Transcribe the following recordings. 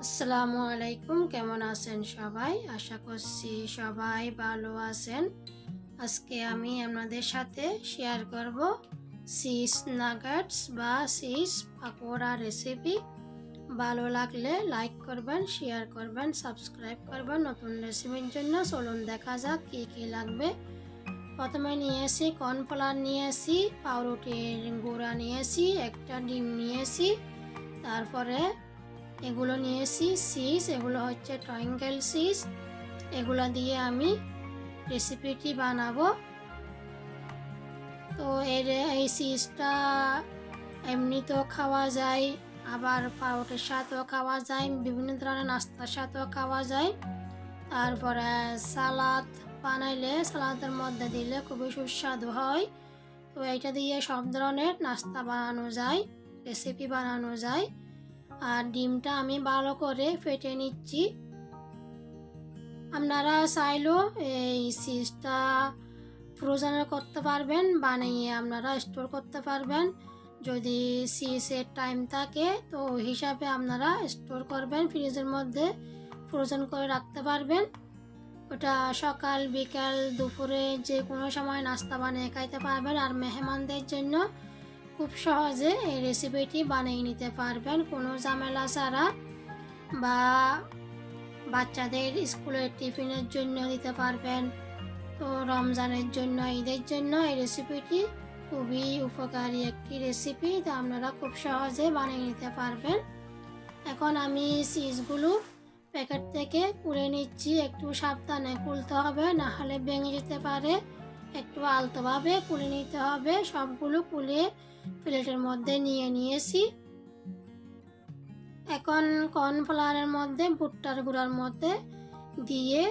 আসসালামু আলাইকুম, কেমন আছেন সবাই? আশা করছি সবাই ভালো আছেন। আজকে আমি আপনাদের সাথে শেয়ার করব চিজ নাগেটস বা চিজ পাকোড়া রেসিপি। ভালো লাগলে লাইক করবেন, শেয়ার করবেন, সাবস্ক্রাইব করবেন নতুন রেসিপির জন্য। চলুন দেখা যাক কী কী লাগবে। প্রথমে নিয়েছি কর্নফ্লাওয়ার, নিয়েছি পাউরুটির গুঁড়া, নিয়েছি একটা ডিম, নিয়েছি তারপরে এগুলো নিয়েছি চিজ, এগুলো হচ্ছে ট্রায়াঙ্গেল চিজ। এগুলো দিয়ে আমি রেসিপিটি বানাবো। তো এই চিজটা এমনিতেও খাওয়া যায়, আবার পাউরুটির সাথেও খাওয়া যায়, বিভিন্ন ধরনের নাস্তার সাথেও খাওয়া যায়। তারপরে সালাদ বানাইলে সালাদের মধ্যে দিলে খুবই সুস্বাদু হয়। তো এইটা দিয়ে সব ধরনের নাস্তা বানানো যায়, রেসিপি বানানো যায়। আর ডিমটা আমি ভালো করে ফেটে নিচ্ছি। আপনারা চাইলেও এই চিজটা ফ্রোজেনও করতে পারবেন, বানিয়ে আপনারা স্টোর করতে পারবেন। যদি চিজের টাইম থাকে তো ওই হিসাবে আপনারা স্টোর করবেন, ফ্রিজের মধ্যে ফ্রোজেন করে রাখতে পারবেন। ওটা সকাল বিকাল দুপুরে যে কোনো সময় নাস্তা বানিয়ে খাইতে পারবেন। আর মেহমানদের জন্য খুব সহজে এই রেসিপিটি বানিয়ে নিতে পারবেন, কোনো ঝামেলা ছাড়া। বা বাচ্চাদের স্কুলের টিফিনের জন্য দিতে পারবেন। তো রমজানের জন্য, ঈদের জন্য এই রেসিপিটি খুবই উপকারী একটি রেসিপি, তো আপনারা খুব সহজে বানিয়ে নিতে পারবেন। এখন আমি চিজগুলো প্যাকেট থেকে খুলে নিচ্ছি। একটু সাবধানে খুলতে হবে, না হলে ভেঙে যেতে পারে। একটু আলতোভাবে খুলে নিতে হবে। সবগুলো খুলে প্লেটের মধ্যে নিয়ে নিয়েছি। এখন কর্নফ্লাওয়ারের মধ্যে ভুট্টার গুঁড়ার মধ্যে দিয়ে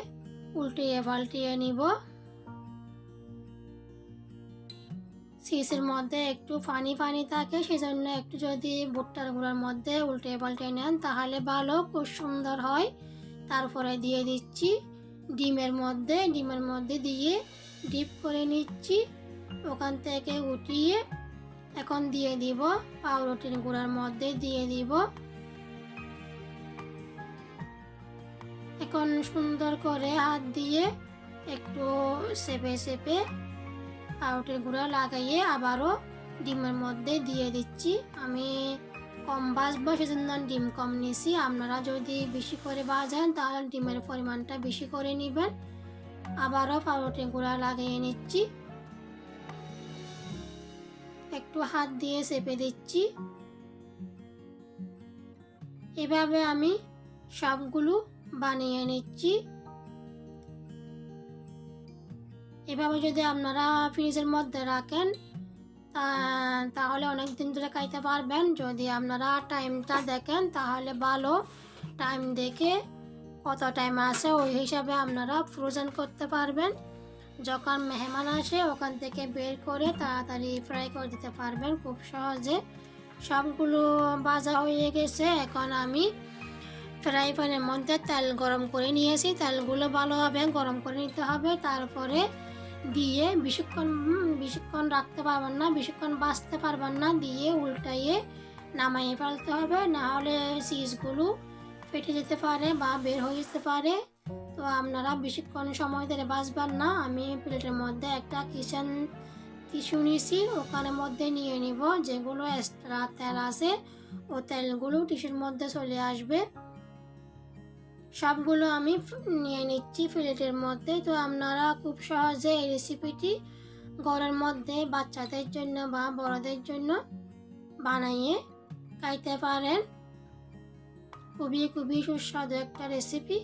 উল্টিয়ে পাল্টিয়ে নিব। চিজের মধ্যে একটু পানি পানি থাকে, সেজন্য একটু যদি ভুট্টার গুঁড়ার মধ্যে উল্টে পাল্টে নেন তাহলে ভালো, খুব সুন্দর হয়। তারপরে দিয়ে দিচ্ছি ডিমের মধ্যে দিয়ে ডিপ করে নিচ্ছি। ওখান থেকে উঠিয়ে এখন দিয়ে দিব পাউরুটির গুঁড়ার মধ্যে দিয়ে দিব। এখন সুন্দর করে হাত দিয়ে একটু চেপে চেপে পাউরুটির গুঁড়া লাগাইয়ে আবারও ডিমের মধ্যে দিয়ে দিচ্ছি। আমি কম ভাজবো সেজন্য ডিম কম নিছি। আপনারা যদি বেশি করে ভাজেন তাহলে ডিমের পরিমাণটা বেশি করে নেবেন। আবারও পাউরুটির গুঁড়া লাগিয়ে নিচ্ছি, একটু হাত দিয়ে চেপে দিচ্ছি। এভাবে আমি সবগুলো বানিয়ে নিচ্ছি। এভাবে যদি আপনারা ফ্রিজের মধ্যে রাখেন তাহলে অনেক দিন ধরে খাইতে পারবেন। যদি আপনারা টাইমটা দেখেন তাহলে ভালো, টাইম দেখে কত টাইম আছে ওই হিসাবে আপনারা ফ্রোজেন করতে পারবেন। যখন মেহমান আসে ওখান থেকে বের করে তাড়াতাড়ি ফ্রাই করে দিতে পারবেন খুব সহজে। সবগুলো ভাজা হয়ে গেছে। এখন আমি ফ্রাই প্যানের মধ্যে তেল গরম করে নিয়েছি। তেলগুলো ভালোভাবে গরম করে নিতে হবে। তারপরে দিয়ে বেশিক্ষণ রাখতে পারবেন না, বেশিক্ষণ ভাজতে পারবেন না, দিয়ে উল্টাইয়ে নামাইয়ে ফেলতে হবে, না হলে চিজগুলো ফেটে যেতে পারে বা বের হয়ে যেতে পারে। তো আপনারা বেশিক্ষণ সময় ধরে ভাজবেন না। আমি প্লেটের মধ্যে একটা কিচেন টিস্যু নিয়েছি, ওখানের মধ্যে নিয়ে নিব। যেগুলো এক্সট্রা তেল আছে ও তেলগুলো টিস্যুর মধ্যে চলে আসবে। সবগুলো আমি নিয়ে নিচ্ছি প্লেটের মধ্যে। তো আপনারা খুব সহজে এই রেসিপিটি ঘরের মধ্যে বাচ্চাদের জন্য বা বড়দের জন্য বানিয়ে খাইতে পারেন। খুবই খুবই সুস্বাদু একটা রেসিপি।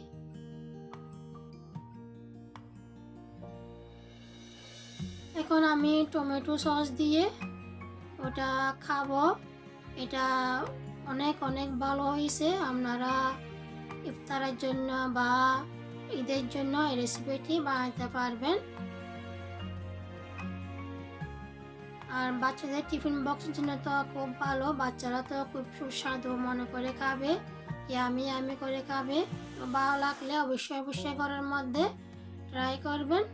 এখন আমি টমেটো সস দিয়ে ওটা খাবো। এটা অনেক অনেক ভালো হয়েছে। আপনারা ইফতারের জন্য বা ঈদের জন্য এই রেসিপিটি বানাতে পারবেন। আর বাচ্চাদের টিফিন বক্সের জন্য তো খুব ভালো, বাচ্চারা তো খুব সুস্বাদু মনে করে খাবে, ইয়ামি করে খাবে। তো ভালো লাগলে অবশ্যই ঘরের মধ্যে ট্রাই করবেন।